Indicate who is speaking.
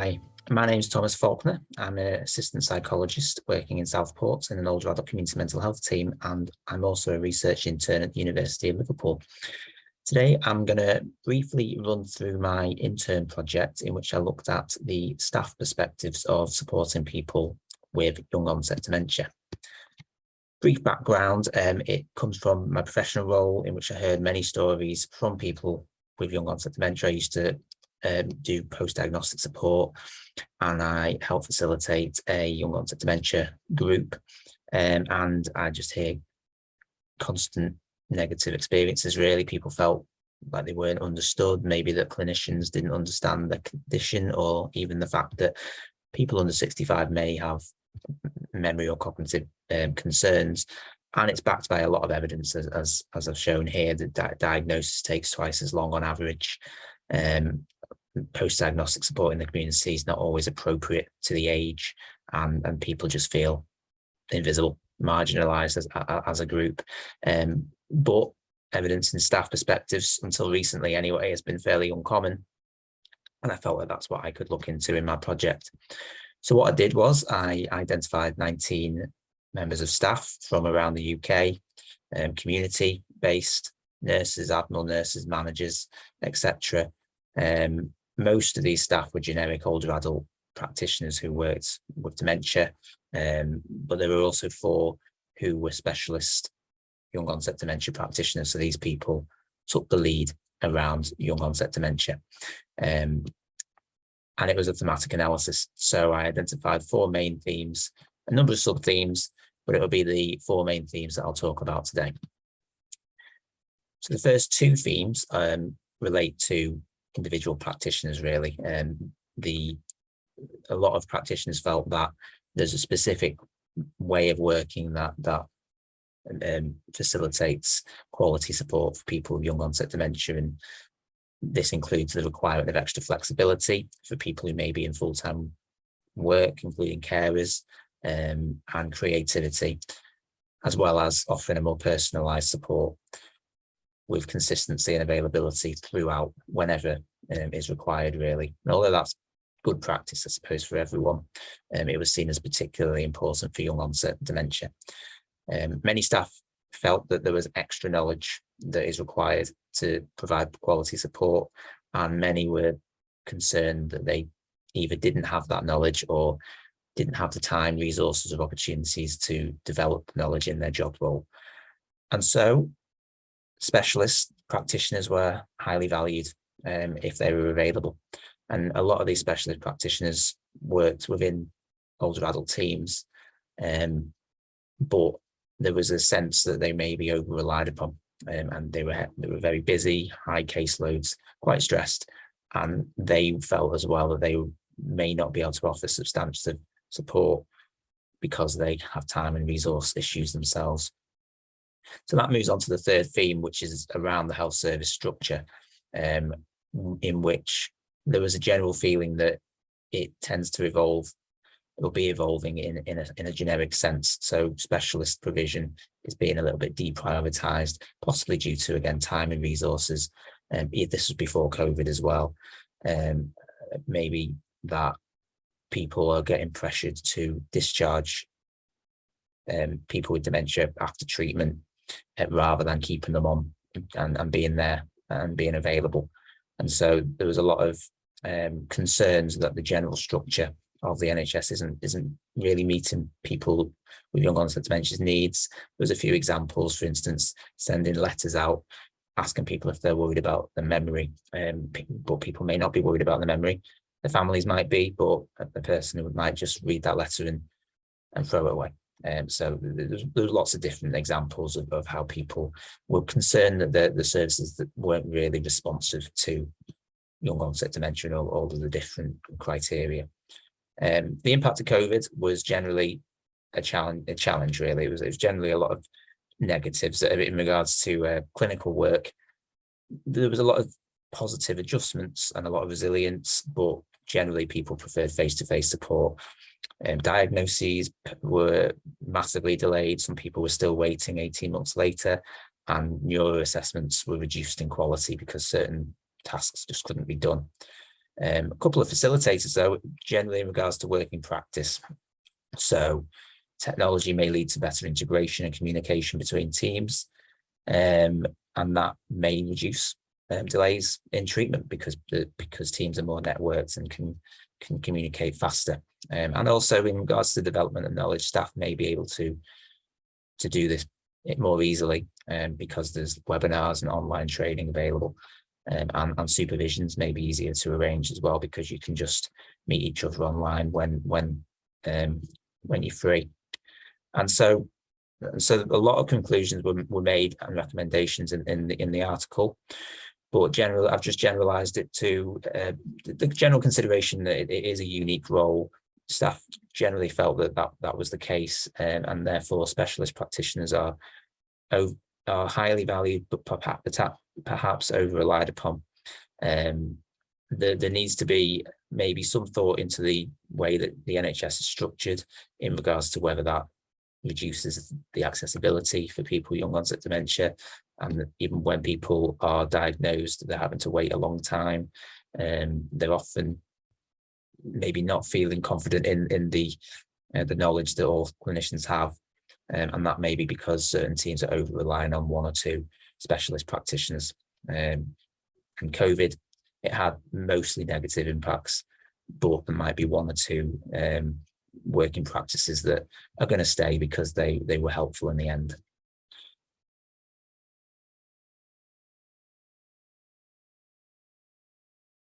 Speaker 1: Hi, my name is Thomas Faulkner. I'm an assistant psychologist working in Southport in an older adult community mental health team, and I'm also a research intern at the University of Liverpool. Today, I'm going to briefly run through my intern project in which I looked at the staff perspectives of supporting people with young onset dementia. Brief background, it comes from my professional role in which I heard many stories from people with young onset dementia. I used to do post-diagnostic support, and I help facilitate a young onset dementia group, and I just hear constant negative experiences. Really, people felt like they weren't understood, maybe that clinicians didn't understand the condition, or even the fact that people under 65 may have memory or cognitive concerns. And it's backed by a lot of evidence, as I've shown here, that diagnosis takes twice as long on average. Post-diagnostic support in the community is not always appropriate to the age, and people just feel invisible, marginalized as a group. But evidence in staff perspectives, until recently anyway, has been fairly uncommon, and I felt like that's what I could look into in my project. So what I did was I identified 19 members of staff from around the UK, community-based nurses, admiral nurses, managers, etc. Most of these staff were generic older adult practitioners who worked with dementia, but there were also 4 who were specialist young onset dementia practitioners. So these people took the lead around young onset dementia. And it was a thematic analysis. So I identified 4 main themes, a number of sub-themes, but it'll be the 4 main themes that I'll talk about today. So the first 2 themes relate to individual practitioners, really. A lot of practitioners felt that there's a specific way of working that facilitates quality support for people with young onset dementia, and this includes the requirement of extra flexibility for people who may be in full-time work, including carers, and creativity, as well as offering a more personalised support with consistency and availability throughout whenever is required, really. And although that's good practice, I suppose, for everyone, it was seen as particularly important for young onset dementia. Many staff felt that there was extra knowledge that is required to provide quality support, and many were concerned that they either didn't have that knowledge or didn't have the time, resources, or opportunities to develop knowledge in their job role. And so specialist practitioners were highly valued if they were available. And a lot of these specialist practitioners worked within older adult teams, but there was a sense that they may be over-relied upon, and they were very busy, high caseloads, quite stressed, and they felt as well that they may not be able to offer substantive support because they have time and resource issues themselves. So that moves on to the third theme, which is around the health service structure, in which there was a general feeling that it tends to evolve. It will be evolving in a generic sense. So specialist provision is being a little bit deprioritized, possibly due to, again, time and resources. This was before COVID as well. Maybe that people are getting pressured to discharge people with dementia after treatment, rather than keeping them on and being there and being available. And so there was a lot of concerns that the general structure of the NHS isn't really meeting people with young onset dementia's needs. There's a few examples, for instance, sending letters out asking people if they're worried about their memory, but people may not be worried about the memory. The families might be, but the person who might just read that letter and throw it away. So there's lots of different examples of how people were concerned that the services that weren't really responsive to young onset dementia and all of the different criteria. The impact of COVID was generally a challenge really. It was generally a lot of negatives in regards to clinical work. There was a lot of positive adjustments and a lot of resilience, but generally people preferred face-to-face support. Diagnoses were massively delayed. Some people were still waiting 18 months later, and neuro assessments were reduced in quality because certain tasks just couldn't be done. A couple of facilitators, though, generally in regards to working practice. So technology may lead to better integration and communication between teams, and that may reduce delays in treatment because teams are more networked and can communicate faster. And also in regards to development of knowledge, staff may be able to do this more easily because there's webinars and online training available. And supervisions may be easier to arrange as well because you can just meet each other online when you're free. And so a lot of conclusions were made and recommendations in the article, but generally I've just generalized it to the general consideration that it is a unique role. Staff generally felt that was the case, and therefore specialist practitioners are highly valued, but perhaps over relied upon. There needs to be maybe some thought into the way that the NHS is structured in regards to whether that reduces the accessibility for people with young onset dementia, and even when people are diagnosed, they're having to wait a long time, and they're often maybe not feeling confident in the knowledge that all clinicians have, and that may be because certain teams are over relying on one or two specialist practitioners. And COVID, it had mostly negative impacts, but there might be one or two working practices that are going to stay because they were helpful in the end.